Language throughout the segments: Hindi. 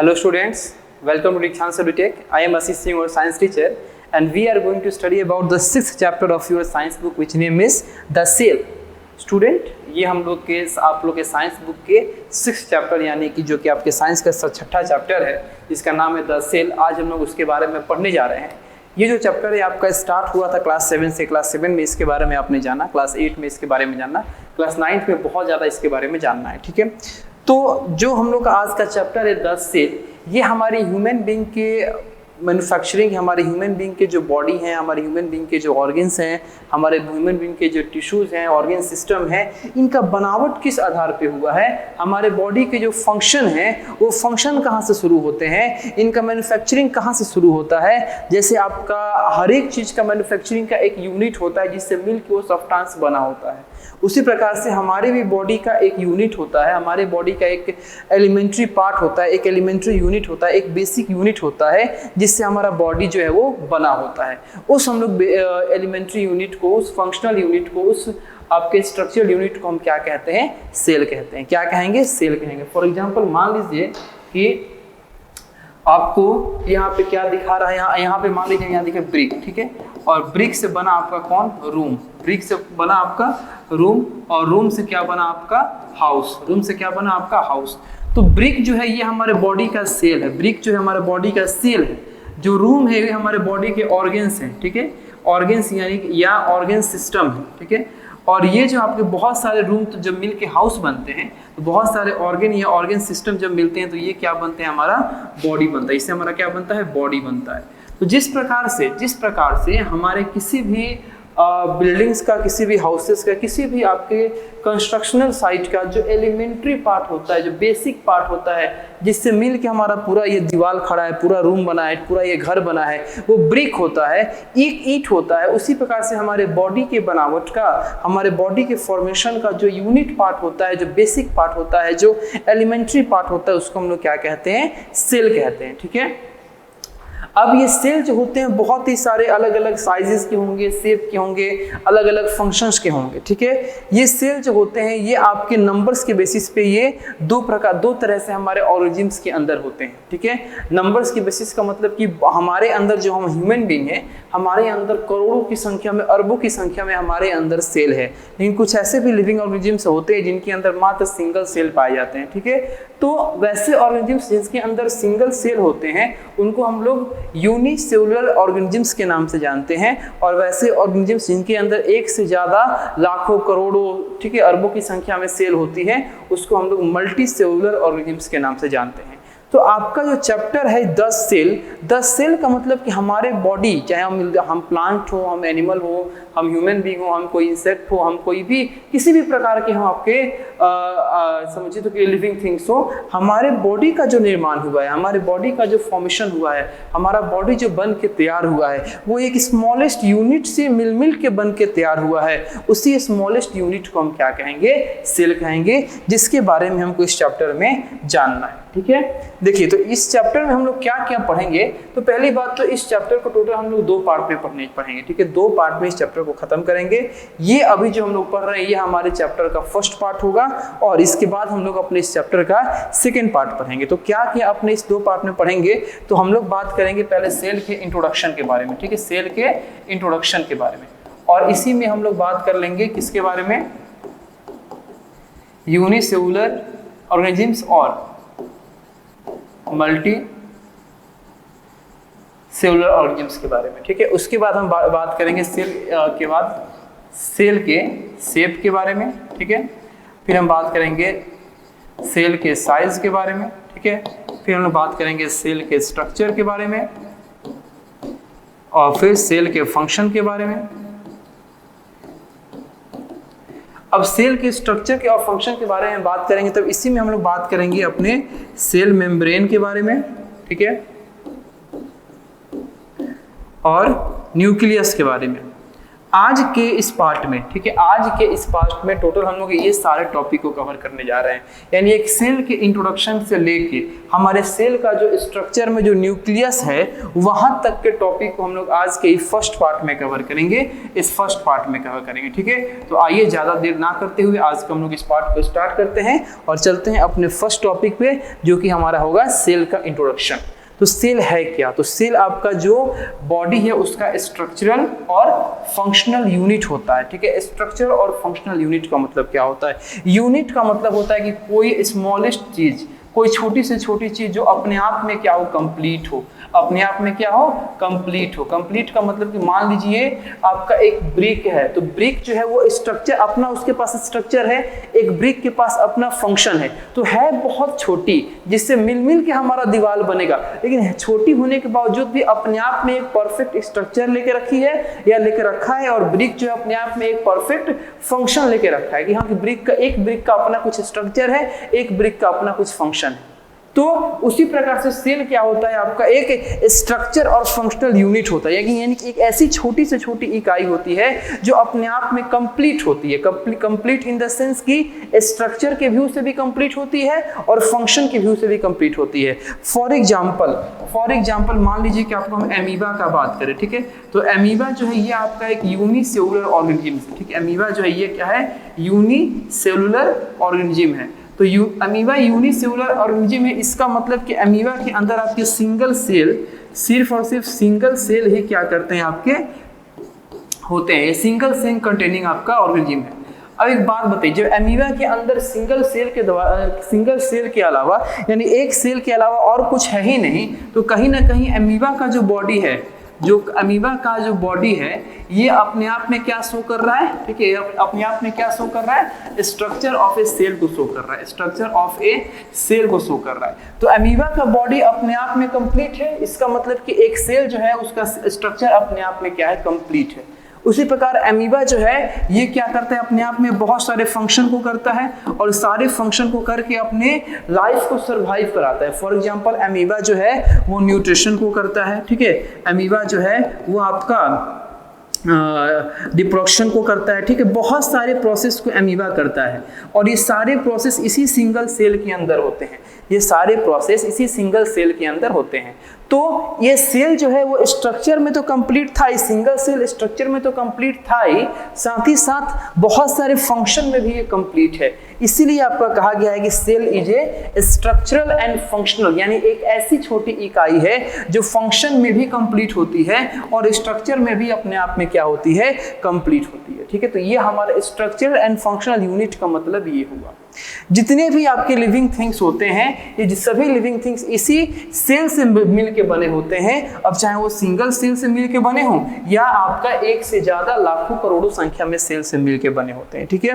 Hello students, welcome to Dikshant Btech. I am Ashish Singh, your science teacher, and we are going to study about the 6th chapter of your science book, which name is The Cell. Student, ये हम लोग के आप लोग के साइंस बुक के 6th चैप्टर यानी कि जो कि आपके साइंस का 6ठा चैप्टर है, जिसका नाम है द सेल। आज हम लोग उसके बारे में पढ़ने जा रहे हैं। ये जो चैप्टर है आपका स्टार्ट हुआ था क्लास 7 से। क्लास 7 में इसके बारे में आपने जाना, क्लास 8 में इसके बारे में जानना, क्लास 9 में बहुत ज़्यादा इसके बारे में जानना है, ठीक है। तो जो हम लोग का आज का चैप्टर है द सेल, ये हमारी ह्यूमन बीइंग के मैन्युफैक्चरिंग, हमारे ह्यूमन बीइंग के जो बॉडी हैं, हमारे ह्यूमन बीइंग के जो ऑर्गन्स हैं, हमारे ह्यूमन बीइंग के जो टिश्यूज़ हैं, ऑर्गन सिस्टम है, इनका बनावट किस आधार पे हुआ है, हमारे बॉडी के जो फंक्शन हैं वो फंक्शन कहाँ से शुरू होते हैं, इनका मैन्युफैक्चरिंग कहाँ से शुरू होता है। जैसे आपका हर एक चीज़ का मैन्युफैक्चरिंग का एक यूनिट होता है जिससे मिलकर वो सब्सटेंस बना होता है, उसी प्रकार से हमारे भी बॉडी का एक यूनिट होता है, हमारे बॉडी का एक एलिमेंट्री पार्ट होता है, एक एलिमेंट्री यूनिट होता है, एक बेसिक यूनिट होता है जिससे हमारा बॉडी जो है वो बना होता है। उस हम लोग एलिमेंट्री यूनिट को, उस फंक्शनल यूनिट को, उस आपके स्ट्रक्चरल यूनिट को हम क्या कहते हैं? सेल कहते हैं। क्या कहेंगे? सेल कहेंगे। फॉर एग्जाम्पल मान लीजिए कि आपको यहाँ पे क्या दिखा रहा है, यहाँ पे मान लीजिए यहाँ दिखे ब्रिक, ठीक है, और ब्रिक से बना आपका कौन? रूम। ब्रिक से बना आपका रूम, और रूम से क्या बना आपका? हाउस। रूम से क्या बना आपका? हाउस। तो ब्रिक जो है ये हमारे बॉडी का सेल है। ब्रिक जो है हमारे बॉडी का सेल है। जो रूम है ये हमारे बॉडी के ऑर्गन्स हैं, ठीक है, ऑर्गन्स यानी या ऑर्गन सिस्टम है, ठीक है। और ये जो आपके बहुत सारे रूम तो जब मिल के हाउस बनते हैं, तो बहुत सारे ऑर्गन या ऑर्गन सिस्टम जब मिलते हैं तो ये क्या बनते हैं? हमारा बॉडी बनता है। इससे हमारा क्या बनता है? बॉडी बनता है। तो जिस प्रकार से हमारे किसी भी बिल्डिंग्स का, किसी भी हाउसेस का, किसी भी आपके कंस्ट्रक्शनल साइट का जो एलिमेंट्री पार्ट होता है, जो बेसिक पार्ट होता है, जिससे मिल के हमारा पूरा ये दीवार खड़ा है, पूरा रूम बना है, पूरा ये घर बना है, वो ब्रिक होता है, एक ईंट होता है। उसी प्रकार से हमारे बॉडी के बनावट का, हमारे बॉडी के फॉर्मेशन का जो यूनिट पार्ट होता है, जो बेसिक पार्ट होता है, जो एलिमेंट्री पार्ट होता है, उसको हम लोग क्या कहते हैं? सेल कहते हैं, ठीक है। अब ये सेल जो होते हैं बहुत ही सारे अलग अलग साइजेस के होंगे, शेप के होंगे, अलग अलग फंक्शंस के होंगे, ठीक है। ये सेल जो होते हैं ये आपके नंबर्स के बेसिस पे ये दो तरह से हमारे ऑर्गेनिज्म्स के अंदर होते हैं, ठीक है। नंबर्स के बेसिस का मतलब कि हमारे अंदर जो हम ह्यूमन बीइंग हैं, हमारे अंदर करोड़ों की संख्या में, अरबों की संख्या में हमारे अंदर सेल है। लेकिन कुछ ऐसे भी लिविंग ऑर्गेनिज्म्स होते हैं जिनके अंदर मात्र सिंगल सेल पाए जाते हैं, ठीक है। तो वैसे ऑर्गेनिज्म्स जिनके अंदर सिंगल सेल होते हैं उनको हम लोग यूनिसेलुलर ऑर्गेनिज्म्स के नाम से जानते हैं, और वैसे ऑर्गेनिज्म्स जिनके अंदर एक से ज़्यादा लाखों, करोड़ों, ठीक है, अरबों की संख्या में सेल होती है, उसको हम लोग मल्टी सेलुलर ऑर्गेनिज्म्स के नाम से जानते हैं। तो आपका जो चैप्टर है द सेल का मतलब कि हमारे बॉडी, चाहे हम प्लांट हो, हम एनिमल हो, हम ह्यूमन बीइंग हो, हम कोई इंसेक्ट हो, हम कोई भी किसी भी प्रकार के हम आपके समझिए तो कि लिविंग थिंग्स हो, हमारे बॉडी का जो निर्माण हुआ है, हमारे बॉडी का जो फॉर्मेशन हुआ है, हमारा बॉडी जो बन के तैयार हुआ है, वो एक स्मॉलेस्ट यूनिट से मिल के बन के तैयार हुआ है। उसी स्मॉलेस्ट यूनिट को हम क्या कहेंगे? सेल कहेंगे, जिसके बारे में हमको इस चैप्टर में जानना है, ठीक है। देखिए, तो इस चैप्टर में हम लोग क्या क्या पढ़ेंगे। तो पहली बात तो इस चैप्टर को टोटल हम लोग 2 पार्ट में पढ़ेंगे, ठीक है। 2 पार्ट में इस चैप्टर को खत्म करेंगे। ये अभी जो हम लोग पढ़ रहे हैं ये हमारे चैप्टर का फर्स्ट पार्ट होगा, और इसके बाद हम लोग अपने इस चैप्टर का सेकेंड पार्ट पढ़ेंगे। तो क्या क्या अपने इस 2 पार्ट में पढ़ेंगे? तो हम लोग बात करेंगे पहले सेल के इंट्रोडक्शन के बारे में, ठीक है, सेल के इंट्रोडक्शन के बारे में, और इसी में हम लोग बात कर लेंगे किसके बारे में? यूनिसेलुलर ऑर्गेनिज्म्स और मल्टी सेलुलर ऑर्गेनिज्म्स के बारे में, ठीक है। उसके बाद हम बात करेंगे सेल के बाद सेल के शेप के बारे में, ठीक है। फिर हम बात करेंगे सेल के साइज के बारे में, ठीक है। फिर हम लोग बात करेंगे सेल के स्ट्रक्चर के बारे में, और फिर सेल के फंक्शन के बारे में। अब सेल के स्ट्रक्चर के और फंक्शन के बारे में बात करेंगे, तब इसी में हम लोग बात करेंगे अपने सेल मेम्ब्रेन के बारे में, ठीक है, और न्यूक्लियस के बारे में। आज के इस पार्ट में, ठीक है, आज के इस पार्ट में टोटल हम लोग ये सारे टॉपिक को कवर करने जा रहे हैं। यानी एक सेल के इंट्रोडक्शन से लेके हमारे सेल का जो स्ट्रक्चर में जो न्यूक्लियस है वहां तक के टॉपिक को हम लोग आज के फर्स्ट पार्ट में कवर करेंगे, इस फर्स्ट पार्ट में कवर करेंगे, ठीक है। तो आइए ज़्यादा देर ना करते हुए आज का हम लोग इस पार्ट को स्टार्ट करते हैं और चलते हैं अपने फर्स्ट टॉपिक पे, जो कि हमारा होगा सेल का इंट्रोडक्शन। तो सेल है क्या? तो सेल आपका जो बॉडी है उसका स्ट्रक्चरल और फंक्शनल यूनिट होता है, ठीक है। स्ट्रक्चरल और फंक्शनल यूनिट का मतलब क्या होता है? यूनिट का मतलब होता है कि कोई स्मॉलेस्ट चीज, कोई छोटी से छोटी चीज जो अपने आप में क्या हो, कंप्लीट हो, अपने आप में क्या हो, कंप्लीट हो। कंप्लीट का मतलब कि मान लीजिए आपका एक ब्रिक है, तो ब्रिक जो है वो स्ट्रक्चर अपना, उसके पास स्ट्रक्चर है, एक ब्रिक के पास अपना फंक्शन है, तो है बहुत छोटी, जिससे मिल के हमारा दीवार बनेगा, लेकिन छोटी होने के बावजूद भी अपने आप में एक परफेक्ट स्ट्रक्चर लेके रखी है या लेके रखा है, और ब्रिक जो है अपने आप में एक परफेक्ट फंक्शन लेके रखा है कि हाँ, एक ब्रिक का अपना कुछ स्ट्रक्चर है, एक ब्रिक का अपना कुछ फंक्शन है। तो उसी प्रकार से सेल क्या होता है, आपका एक स्ट्रक्चर और फंक्शनल यूनिट होता है, यानी कि एक ऐसी छोटी से छोटी इकाई होती है जो अपने आप में कंप्लीट होती है। कंप्लीट इन द सेंस कि स्ट्रक्चर के व्यू से भी कंप्लीट होती है और फंक्शन के व्यू से भी कंप्लीट होती है। फॉर एग्जाम्पल मान लीजिए कि आपको हम एमीबा का बात करें, ठीक है। तो एमीबा जो है ये आपका एक यूनिसेलुलर ऑर्गेनिज्म, ठीक है। एमीबा जो है ये क्या है, यूनिसेलुलर ऑर्गेनिज्म है। तो अमीबा यूनिसेलुलर ऑर्गेनिज्म है, इसका मतलब कि अमीबा के अंदर आपके सिंगल सेल, सिर्फ और सिर्फ सिंगल सेल ही क्या करते हैं, आपके होते हैं। सिंगल सेल कंटेनिंग आपका ऑर्गेनिज्म है। अब एक बात बताइए, जब अमीबा के अंदर सिंगल सेल के अलावा, यानी एक सेल के अलावा और कुछ है ही नहीं, तो कहीं ना कहीं अमीबा का जो बॉडी है, ये अपने आप में क्या शो कर रहा है, ठीक है, अपने आप में क्या शो कर रहा है, स्ट्रक्चर ऑफ ए सेल को शो कर रहा है, स्ट्रक्चर ऑफ ए सेल को शो कर रहा है। तो अमीबा का बॉडी अपने आप में कंप्लीट है, इसका मतलब कि एक सेल जो है उसका स्ट्रक्चर अपने आप में क्या है, कंप्लीट है। उसी प्रकार अमीबा जो है ये क्या करता है, अपने आप में बहुत सारे फंक्शन को करता है और सारे फंक्शन को करके अपने लाइफ को सरवाइव कराता है। फॉर एग्जांपल अमीबा जो है वो न्यूट्रिशन को करता है, ठीक है। अमीबा जो है वो आपका डिप्रोडक्शन को करता है, ठीक है। बहुत सारे प्रोसेस को अमीबा करता है और ये सारे प्रोसेस इसी सिंगल सेल के अंदर होते हैं, ये सारे प्रोसेस इसी सिंगल सेल के अंदर होते हैं। तो ये सेल जो है वो स्ट्रक्चर में तो कंप्लीट था, इस सिंगल सेल स्ट्रक्चर में तो कंप्लीट था ही साथ बहुत सारे फंक्शन में भी ये कंप्लीट है। इसीलिए आपका कहा गया है कि cell is a structural and functional, यानी एक ऐसी छोटी इकाई है जो फंक्शन में भी कंप्लीट होती है और स्ट्रक्चर में भी अपने आप में क्या होती है, कंप्लीट होती है, ठीक है। तो ये हमारा स्ट्रक्चरल एंड फंक्शनल यूनिट का मतलब ये हुआ। जितने भी आपके लिविंग थिंग्स होते हैं, ये सभी लिविंग थिंग्स इसी सेल से मिल के बने होते हैं। अब चाहे वो सिंगल सेल से मिल के बने हों या आपका एक से ज्यादा लाखों करोड़ों संख्या में सेल से मिल के बने होते हैं, ठीक है।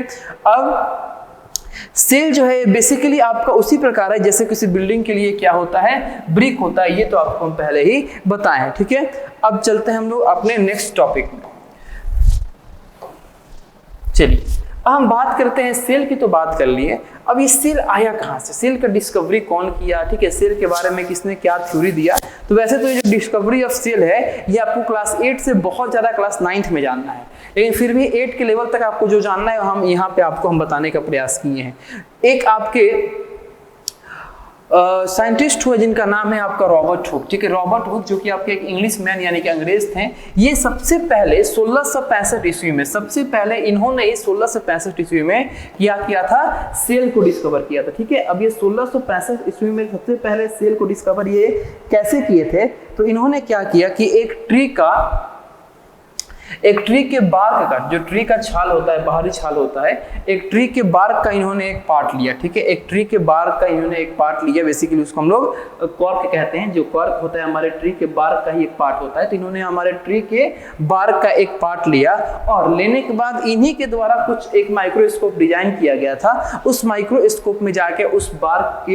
अब सेल जो है बेसिकली आपका उसी प्रकार है जैसे किसी बिल्डिंग के लिए क्या होता है, ब्रिक होता है। ये तो आपको हम पहले ही बताए हैं, ठीक है। अब चलते हैं हम लोग अपने नेक्स्ट टॉपिक में। चलिए अब हम बात करते हैं, सेल की तो बात कर लिए, अब ये सेल आया कहाँ से, सेल का डिस्कवरी कौन किया, ठीक है, सेल के बारे में किसने क्या थ्योरी दिया। तो वैसे तो ये जो डिस्कवरी ऑफ सेल है ये आपको क्लास 8 से बहुत ज़्यादा क्लास 9th में जानना है, लेकिन फिर भी 8 के लेवल तक आपको जो जानना है हम यहाँ पे आपको हम बताने का प्रयास किए हैं। एक आपके साइंटिस्ट हुए जिनका नाम है आपका रॉबर्ट हुक, ठीक है। रॉबर्ट हुक जो कि आपके एक इंग्लिश मैन यानी कि अंग्रेज थे। ये सबसे पहले 1665 ईस्वी में, सबसे पहले इन्होंने 1665 ईस्वी में क्या किया था, सेल को डिस्कवर किया था, ठीक है। अब ये 1665 ईस्वी में सबसे पहले सेल को डिस्कवर ये कैसे किए थे, तो इन्होंने क्या किया कि एक ट्री के बार्क का, जो ट्री का छाल होता है, बाहरी छाल होता है, एक ट्री के बार्क का इन्होंने एक पार्ट लिया, ठीक है। एक ट्री के बार्क का इन्होंने एक पार्ट लिया, बेसिकली उसको हम लोग कॉर्क कहते हैं। जो कॉर्क होता है हमारे ट्री के बार्क का ही एक पार्ट होता है, तो इन्होंने हमारे ट्री के बार्क का एक पार्ट लिया और लेने के बाद इन्हीं के द्वारा कुछ एक माइक्रोस्कोप डिजाइन किया गया था। उस माइक्रोस्कोप में जाके उस बार्क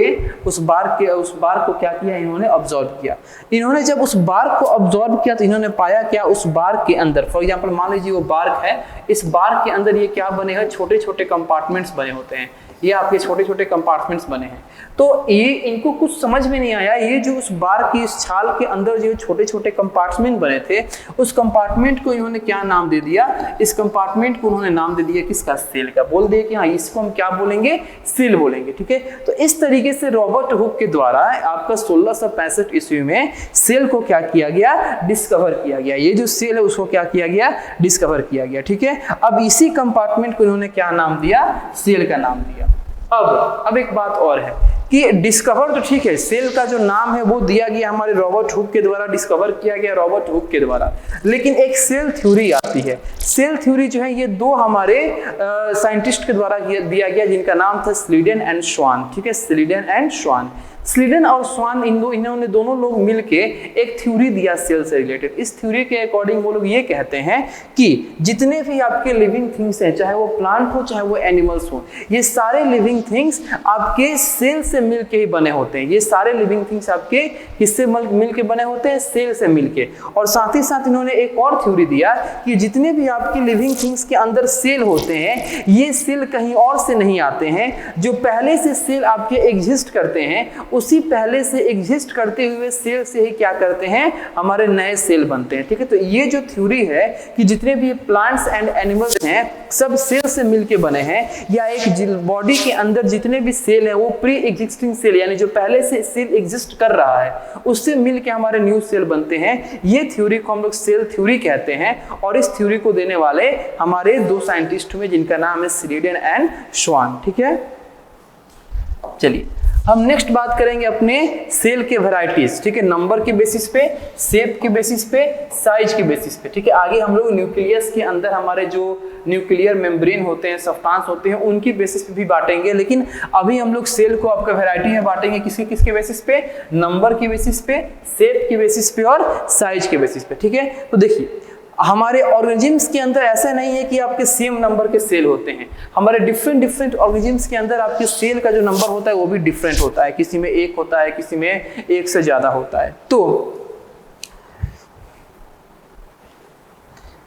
को क्या किया, इन्होंने ऑब्जर्व किया। इन्होंने जब उस बार्क को ऑब्जर्व किया तो इन्होंने पाया क्या, उस बार्क के अंदर, फॉर एग्जाम्पल मान लीजिए वो बार्क है, इस बार्क के अंदर ये क्या बने हैं, छोटे छोटे कंपार्टमेंट्स बने होते हैं। ये आपके छोटे छोटे कंपार्टमेंट्स बने हैं। तो ये इनको कुछ समझ में नहीं आया, ये जो उस बार की इस छाल के अंदर जो छोटे छोटे कंपार्टमेंट बने थे, उस कंपार्टमेंट को इन्होंने क्या नाम दे दिया, इस कंपार्टमेंट को उन्होंने नाम दे दिया किसका, सेल का। बोल दिए कि हाँ इसको हम क्या बोलेंगे, सेल बोलेंगे, ठीक है। तो इस तरीके से रॉबर्ट हुक के द्वारा आपका 1665 ईस्वी में सेल को क्या किया गया, डिस्कवर किया गया। ये जो सेल है उसको क्या किया गया, डिस्कवर किया गया, ठीक है। अब इसी कंपार्टमेंट को इन्होंने क्या नाम दिया, सेल का नाम दिया। अब एक बात और है कि डिस्कवर तो ठीक है, सेल का जो नाम है वो दिया गया हमारे रॉबर्ट हुक के द्वारा, डिस्कवर किया गया रॉबर्ट हुक के द्वारा, लेकिन एक सेल थ्योरी आती है। सेल थ्योरी जो है ये दो हमारे साइंटिस्ट के द्वारा दिया गया, जिनका नाम था स्लीडन एंड स्वान, ठीक है, स्लीडन एंड स्वान। स्लीडन और स्वान इन्होंने दोनों लोग मिलके एक थ्योरी दिया सेल से रिलेटेड। इस थ्योरी के अकॉर्डिंग वो लोग ये कहते हैं कि जितने भी आपके लिविंग थिंग्स हैं, चाहे वो प्लांट हो चाहे वो एनिमल्स हो, ये सारे लिविंग थिंग्स आपके सेल से मिलके ही बने होते हैं। ये सारे लिविंग थिंग्स आपके किससे मिलके बने होते हैं, सेल से मिलके। और साथ ही साथ इन्होंने एक और थ्योरी दिया कि जितने भी आपके लिविंग थिंग्स के अंदर सेल होते हैं, ये सेल कहीं और से नहीं आते हैं। जो पहले से सेल आपके एग्जिस्ट करते हैं, उसी पहले से एग्जिस्ट करते हुए सेल से ही क्या करते हैं, हमारे नए सेल बनते हैं, ठीक है। तो ये जो थ्योरी है कि जितने भी प्लांट्स एंड एनिमल्स हैं सब सेल से मिलके बने हैं, या एक बॉडी के अंदर जितने भी सेल हैं वो प्री एग्जिस्टिंग सेल, यानी जो पहले से सेल एग्जिस्ट कर रहा है उससे मिलके हमारे न्यू सेल बनते हैं। ये थ्योरी को हम लोग सेल थ्योरी कहते हैं। और इस थ्योरी को देने वाले हमारे दो साइंटिस्ट हुए जिनका नाम है स्लीडन एंड स्वान, ठीक है। चलिए हम नेक्स्ट बात करेंगे अपने सेल के वैरायटीज, ठीक है, नंबर के बेसिस पे, शेप के बेसिस पे, साइज के बेसिस पे, ठीक है। आगे हम लोग न्यूक्लियस के अंदर हमारे जो न्यूक्लियर मेम्ब्रेन होते हैं, सब्सटेंस होते हैं, उनकी बेसिस पे भी बांटेंगे, लेकिन अभी हम लोग सेल को आपका वैरायटी में बांटेंगे किसके बेसिस पे, नंबर के बेसिस पे, शेप के बेसिस पे और साइज के बेसिस पे, ठीक है। तो देखिए हमारे ऑर्गेनिजम्स के अंदर ऐसा नहीं है कि आपके सेम नंबर के सेल होते हैं। हमारे डिफरेंट ऑर्गेनिजम्स के अंदर आपके सेल का जो नंबर होता है वो भी डिफरेंट होता है। किसी में एक होता है, किसी में एक से ज्यादा होता है। तो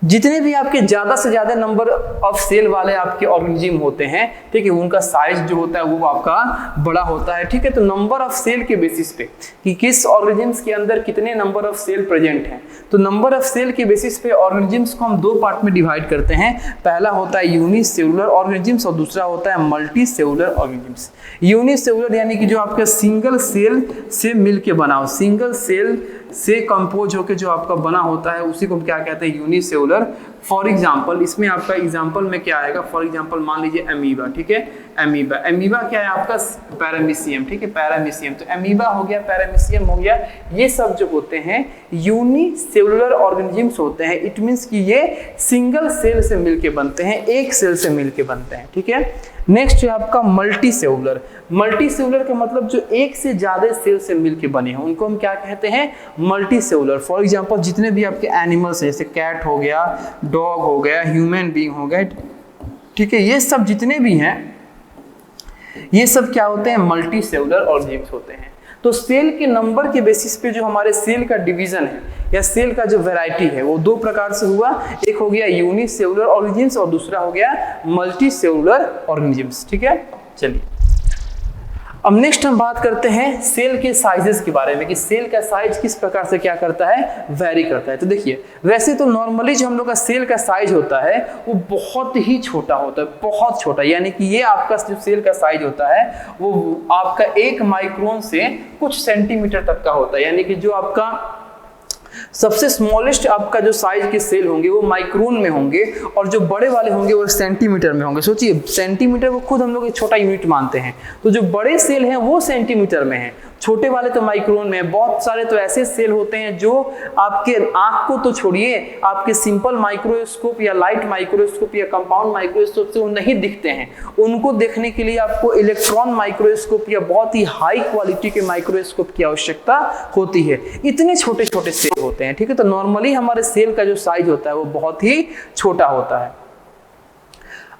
जितने भी आपके ज्यादा से ज्यादा नंबर ऑफ सेल वाले आपके ऑर्गेनिज्म होते हैं, ठीक है, उनका साइज जो होता है वो आपका बड़ा होता है, ठीक है। तो नंबर ऑफ सेल के बेसिस पे कि किस ऑर्गेनिज्म्स के अंदर कितने नंबर ऑफ सेल प्रेजेंट हैं, तो नंबर ऑफ सेल के बेसिस पे ऑर्गेनिज्म्स को हम दो पार्ट में डिवाइड करते हैं। पहला होता है यूनिसेलुलर ऑर्गेनिज्म्स और दूसरा होता है मल्टीसेलुलर ऑर्गेनिज्म्स। यूनिसेलुलर यानी कि जो आपका सिंगल सेल से मिलके बना हो, सिंगल सेल से कंपोज होकर जो आपका बना होता है उसी को हम क्या कहते हैं, यूनिसेलुलर। फॉर एग्जांपल इसमें आपका एग्जांपल में क्या आएगा, फॉर एग्जांपल मान लीजिए अमीबा, ठीक है। अमीबा क्या है आपका, पैरामीशियम, ठीक है, पैरामीशियम। तो अमीबा हो गया, पैरामीशियम हो गया, ये सब जो होते हैं यूनिसेलुलर ऑर्गेनिजम्स होते हैं। इट मींस कि ये सिंगल सेल से मिलके बनते हैं, एक सेल से मिलके बनते हैं, ठीक है। नेक्स्ट है आपका मल्टीसेलुलर। मल्टीसेलुलर का मतलब जो एक से ज्यादा सेल से मिलके बने हैं उनको हम क्या कहते हैं, मल्टीसेलुलर। फॉर एग्जांपल जितने भी आपके एनिमल्स हैं, जैसे कैट हो गया, डॉग हो गया, ह्यूमन बीइंग हो गया, ठीक है, ये सब जितने भी हैं ये सब क्या होते हैं, मल्टीसेलुलर ऑर्गेनिज्म्स होते हैं। तो सेल के नंबर के बेसिस पे जो हमारे सेल का डिवीजन है या सेल का जो वैरायटी है वो दो प्रकार से हुआ। एक हो गया यूनिसेलुलर ऑर्गेनिज्म्स और दूसरा हो गया मल्टीसेलुलर ऑर्गेनिज्म्स, ठीक है। चलिए अब नेक्स्ट हम बात करते हैं सेल के साइजेस के बारे में कि सेल का साइज किस प्रकार से क्या करता है, वेरी करता है। तो देखिए वैसे तो नॉर्मली जो हम लोग का सेल का साइज होता है वो बहुत ही छोटा होता है, बहुत छोटा, यानी कि ये आपका जो सेल का साइज होता है वो आपका 1 माइक्रोन से कुछ सेंटीमीटर तक का होता है। यानी कि जो आपका सबसे स्मॉलेस्ट आपका जो साइज के सेल होंगे वो माइक्रोन में होंगे और जो बड़े वाले होंगे वो सेंटीमीटर में होंगे। सोचिए सेंटीमीटर को खुद हम लोग एक छोटा यूनिट मानते हैं, तो जो बड़े सेल हैं वो सेंटीमीटर में हैं, छोटे वाले तो माइक्रोन में। बहुत सारे तो ऐसे सेल होते हैं जो आपके आंख को तो छोड़िए, आपके सिंपल माइक्रोस्कोप या लाइट माइक्रोस्कोप या कंपाउंड माइक्रोस्कोप से वो नहीं दिखते हैं। उनको देखने के लिए आपको इलेक्ट्रॉन माइक्रोस्कोप या बहुत ही हाई क्वालिटी के माइक्रोस्कोप की आवश्यकता होती है। इतने छोटे छोटे सेल होते हैं, ठीक है। तो नॉर्मली हमारे सेल का जो साइज होता है वो बहुत ही छोटा होता है।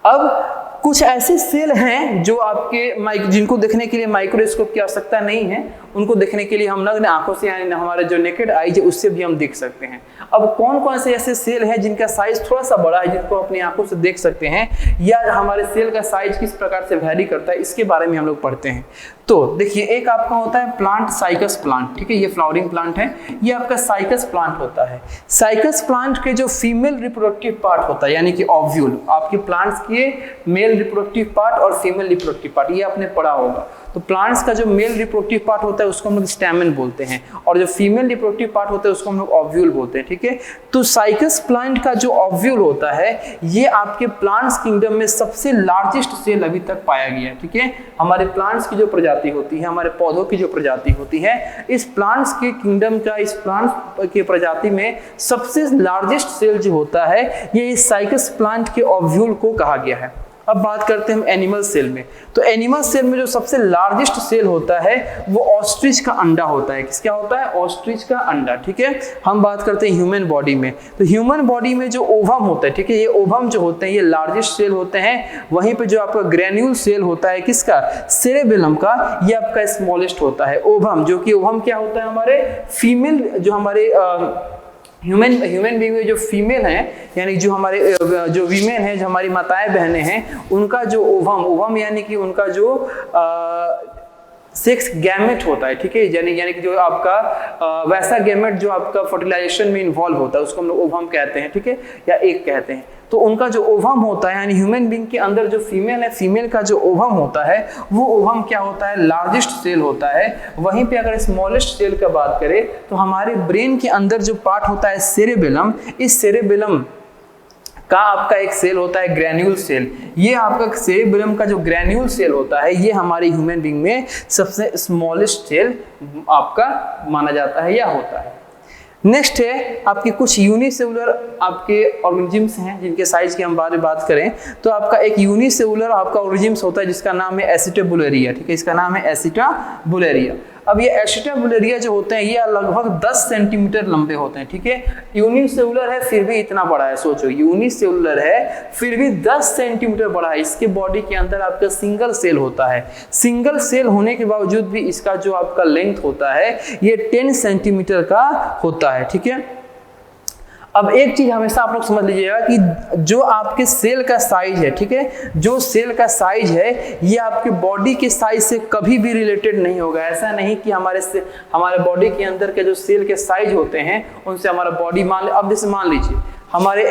अब कुछ ऐसे सेल हैं जो आपके जिनको देखने के लिए माइक्रोस्कोप की आवश्यकता नहीं है, उनको देखने के लिए हम नग्न आंखों से यानी हमारे जो नेकेड आईज है उससे भी हम देख सकते हैं। अब कौन कौन से ऐसे सेल हैं जिनका साइज थोड़ा सा बड़ा है, जिनको अपनी आंखों से देख सकते हैं, या हमारे सेल का साइज किस प्रकार से वैरी करता है, इसके बारे में हम लोग पढ़ते हैं। तो देखिए, एक आपका होता है प्लांट साइकस प्लांट, ठीक है, ये फ्लावरिंग प्लांट है, ये आपका साइकस प्लांट होता है। साइकस प्लांट के जो फीमेल रिप्रोडक्टिव पार्ट होता है यानी कि ओव्यूल, आपके प्लांट्स के मेल रिप्रोडक्टिव पार्ट और फीमेल रिप्रोडक्टिव पार्ट, ये आपने पढ़ा होगा। तो प्लांट्स का जो मेल रिप्रोडक्टिव पार्ट होता है उसको हम लोग स्टैमेन बोलते हैं, और जो फीमेल रिप्रोडक्टिव पार्ट होता है उसको हम लोग ओव्यूल बोलते हैं, ठीक है। तो साइकस प्लांट का जो ओव्यूल होता है ये आपके प्लांट्स किंगडम में सबसे लार्जेस्ट सेल अभी तक पाया गया है, ठीक है। हमारे प्लांट्स की जो प्रजाति होती है, हमारे पौधों की जो प्रजाति होती है, इस प्लांट्स के किंगडम का, इस प्लांट्स के प्रजाति में सबसे लार्जेस्ट सेल जो होता है ये इस साइकस प्लांट के ओव्यूल को कहा गया है। अब बात करते हैं हम एनिमल सेल में। तो एनिमल सेल में जो सबसे लार्जेस्ट सेल होता है वो ऑस्ट्रिच का अंडा होता है। किसका होता है? ऑस्ट्रिच का अंडा, ठीक है। हम बात करते हैं ह्यूमन बॉडी में। तो ह्यूमन बॉडी में जो ओवम होता है, ठीक है, ये ओवम जो होते हैं ये लार्जेस्ट सेल होते हैं। वहीं पे जो आपका ग्रेन्यूल सेल होता है किसका? सेरेबेलम का, ये आपका स्मॉलेस्ट होता है। ओवम, जो कि ओवम क्या होता है? हमारे फीमेल, जो हमारे ह्यूमन बीइंग में जो फीमेल हैं, यानी जो हमारे जो वीमेन हैं, जो हमारी माताएं बहनें हैं, उनका जो ओवम यानी कि उनका जो सेक्स गैमेट होता है, ठीक है, यानी कि जो आपका वैसा गैमेट जो आपका फर्टिलाइजेशन में इन्वॉल्व होता है उसको हम लोग ओवम कहते हैं, ठीक है, या एक कहते हैं। तो उनका जो ओवम होता है यानी ह्यूमन बीइंग के अंदर जो फीमेल है, फीमेल का जो ओवम होता है वो ओवम क्या होता है? लार्जेस्ट सेल होता है। वहीं पे अगर स्मॉलेस्ट सेल का बात करें तो हमारे ब्रेन के अंदर जो पार्ट होता है सेरेबेलम, इस सेरेबेलम का आपका एक सेल होता है ग्रैन्यूल सेल। ये आपका सेरेबेलम का जो ग्रैन्यूल सेल होता है ये हमारे ह्यूमन बीइंग में सबसे स्मॉलेस्ट सेल आपका माना जाता है या होता है। नेक्स्ट है आपके कुछ यूनिसेलुलर आपके ऑर्गेनिजम्स हैं जिनके साइज की हम बारे में बात करें तो आपका एक यूनिसेलुलर आपका ऑर्गेनिजम्स होता है जिसका नाम है एसिटाबुलेरिया, ठीक है, इसका नाम है एसिटाबुलेरिया। अब ये एसिटाबुलेरिया जो होते हैं ये लगभग 10 सेंटीमीटर लंबे होते हैं, ठीक है। यूनिसेलुलर है फिर भी इतना बड़ा है, सोचो यूनिसेलुलर है फिर भी 10 सेंटीमीटर बड़ा है। इसके बॉडी के अंदर आपका सिंगल सेल होता है। सिंगल सेल होने के बावजूद भी इसका जो आपका लेंथ होता है ये 10 सेंटीमीटर का होता है, ठीक है। अब एक चीज हमेशा आप लोग समझ लीजिएगा कि जो आपके सेल का साइज है, ठीक है, जो सेल का साइज है ये आपके बॉडी के साइज से कभी भी रिलेटेड नहीं होगा। ऐसा नहीं कि हमारे बॉडी के अंदर के जो सेल के साइज होते हैं उनसे हमारा बॉडी अब जैसे मान लीजिए हमारे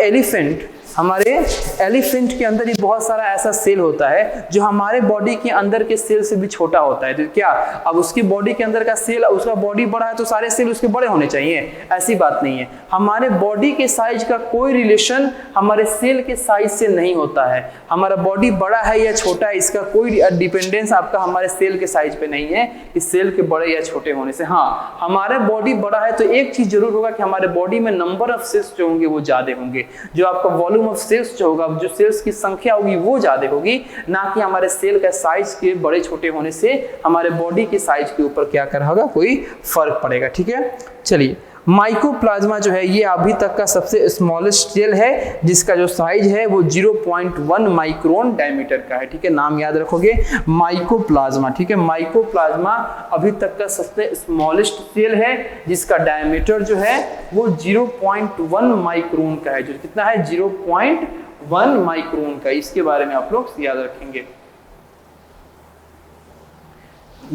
एलिफेंट के अंदर ही बहुत सारा ऐसा सेल होता है जो हमारे बॉडी के अंदर के सेल से भी छोटा होता है। तो क्या अब उसकी बॉडी के अंदर का सेल, उसका बॉडी बड़ा है तो सारे सेल उसके बड़े होने चाहिए? ऐसी बात नहीं है। हमारे बॉडी के साइज का कोई रिलेशन हमारे सेल के साइज से नहीं होता है। हमारा बॉडी बड़ा है या छोटा है इसका कोई डिपेंडेंस आपका हमारे सेल के साइज पे नहीं है कि सेल के बड़े या छोटे होने से। हाँ, हमारा बॉडी बड़ा है तो एक चीज जरूर होगा कि हमारे बॉडी में नंबर ऑफ सेल्स जो होंगे वो ज्यादा होंगे, जो आपका वॉल्यूम ऑफ सेल्स जो होगा, जो सेल्स की संख्या होगी वो ज्यादा होगी, ना कि हमारे सेल का साइज के बड़े छोटे होने से हमारे बॉडी के साइज के ऊपर क्या कर होगा, कोई फर्क पड़ेगा, ठीक है। चलिए, माइकोप्लाज्मा जो है ये अभी तक का सबसे स्मॉलेस्ट सेल है जिसका जो साइज है वो 0.1 माइक्रोन डायमीटर का है, ठीक है, नाम याद रखोगे माइकोप्लाज्मा, ठीक है। माइकोप्लाज्मा अभी तक का सबसे स्मॉलेस्ट सेल है जिसका डायमीटर जो है वो 0.1 माइक्रोन का है, जो कितना है 0.1 माइक्रोन का। इसके बारे में आप लोग याद रखेंगे।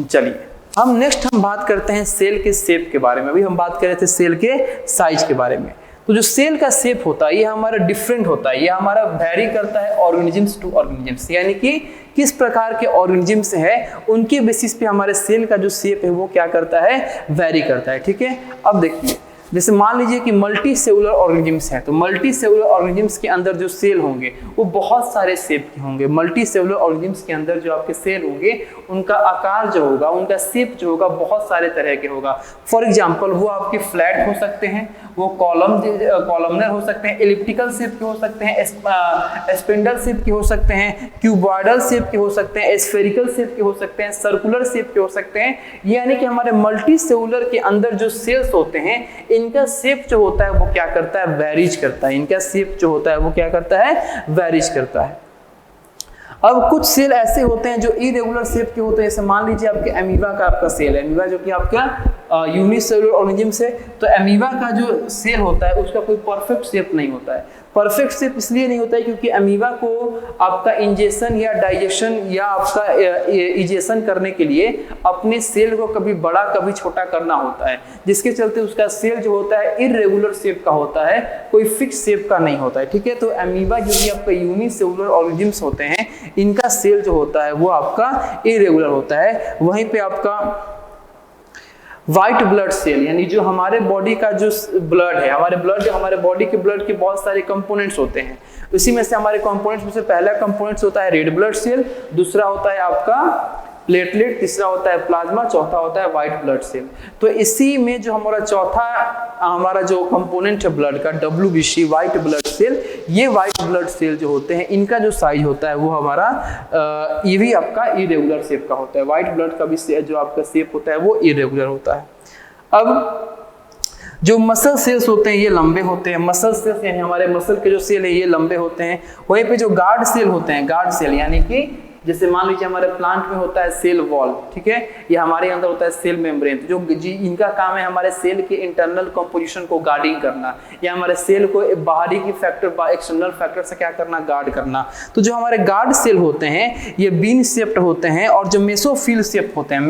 चलिए, हम नेक्स्ट बात करते हैं सेल के शेप के बारे में। अभी हम बात कर रहे थे सेल के साइज के बारे में। तो जो सेल का शेप होता है ये हमारा डिफरेंट होता है, ये हमारा वेरी करता है ऑर्गेनिजम्स टू ऑर्गेनिजम्स, यानी कि किस प्रकार के ऑर्गेनिजम्स है उनके बेसिस पे हमारे सेल का जो शेप है वो क्या करता है, वेरी करता है, ठीक है। अब देखिए, जैसे मान लीजिए कि मल्टी सेलुलर ऑर्गेनिजम्स हैं, तो मल्टी सेलुलर ऑर्गेनिजम्स के अंदर जो सेल होंगे वो बहुत सारे शेप के होंगे। मल्टी सेलुलर ऑर्गेनिजम्स के अंदर जो आपके सेल होंगे उनका आकार जो होगा, उनका शेप जो होगा बहुत सारे तरह के होगा। फॉर एग्जांपल वो आपके फ्लैट हो सकते हैं, वो कॉलमनर हो सकते हैं, एलिप्टिकल शेप के हो सकते हैं, स्पिंडल शेप के हो सकते हैं, क्यूबॉइडल शेप के हो सकते हैं, स्फेरिकल शेप के हो सकते हैं, सर्कुलर शेप के हो सकते हैं। यानी कि हमारे मल्टी सेलुलर के अंदर जो सेल्स होते हैं इनका शेप जो होता है वो क्या करता है, वेरीज करता है। इनका शेप जो होता है वो क्या करता है, वेरीज करता है। अब कुछ सेल ऐसे होते हैं जो इरेगुलर शेप के होते हैं, जैसे मान लीजिए आपके अमीबा का आपका सेल है, अमीबा जो कि आपका यूनिसेलुलर ऑर्गेनिज्म से, तो अमीबा का जो सेल होता है उसका कोई परफेक्ट शेप नहीं होता है। परफेक्ट शेप इसलिए नहीं होता है क्योंकि अमीबा को आपका इंजेक्शन या डाइजेशन या आपका इजेशन करने के लिए अपने सेल को कभी बड़ा कभी छोटा करना होता है, जिसके चलते उसका सेल जो होता है इरेगुलर शेप का होता है, कोई फिक्स शेप का नहीं होता है। ठीक है, तो अमीबा जो कि आपका यूनिसेलुलर ऑर्गेनिज्म्स होते हैं, इनका सेल जो होता है वो आपका इरेगुलर होता है। वहीं पे आपका व्हाइट ब्लड सेल, यानी जो हमारे बॉडी का जो ब्लड है, हमारे बॉडी के ब्लड के बहुत सारे कंपोनेंट्स होते हैं, उसी में से हमारे कंपोनेंट्स में से पहला कंपोनेंट्स होता है रेड ब्लड सेल, दूसरा होता है आपका प्लेटलेट, तीसरा होता है प्लाज्मा, चौथा होता है व्हाइट ब्लड सेल। तो इसी में जो हमारा चौथा हमारा जो कंपोनेंट है ब्लड का, WBC व्हाइट ब्लड सेल, ये व्हाइट ब्लड सेल जो होते हैं इनका जो साइज होता है वो हमारा ये भी आपका इरेगुलर शेप का होता है। व्हाइट ब्लड का भी जो आपका शेप होता है वो इरेगुलर होता है। अब जो मसल सेल्स होते हैं ये लंबे होते हैं, मसल सेल्स यानी हमारे मसल के जो सेल है ये लंबे होते हैं। वहीं पे जो गार्ड सेल होते हैं, गार्ड सेल यानी कि जैसे मान लीजिए हमारे प्लांट में होता है सेल वॉल, ठीक है, या हमारे अंदर होता है सेल मेम्ब्रेन, तो जो इनका काम है हमारे सेल के इंटरनल कंपोजिशन को गार्डिंग करना, या हमारे सेल को बाहरी की फैक्टर एक्सटर्नल फैक्टर से क्या करना, गार्ड करना। तो जो हमारे गार्ड सेल होते हैं ये बीन शेप्ड होते हैं, और जो मेसोफिल शेप होते हैं,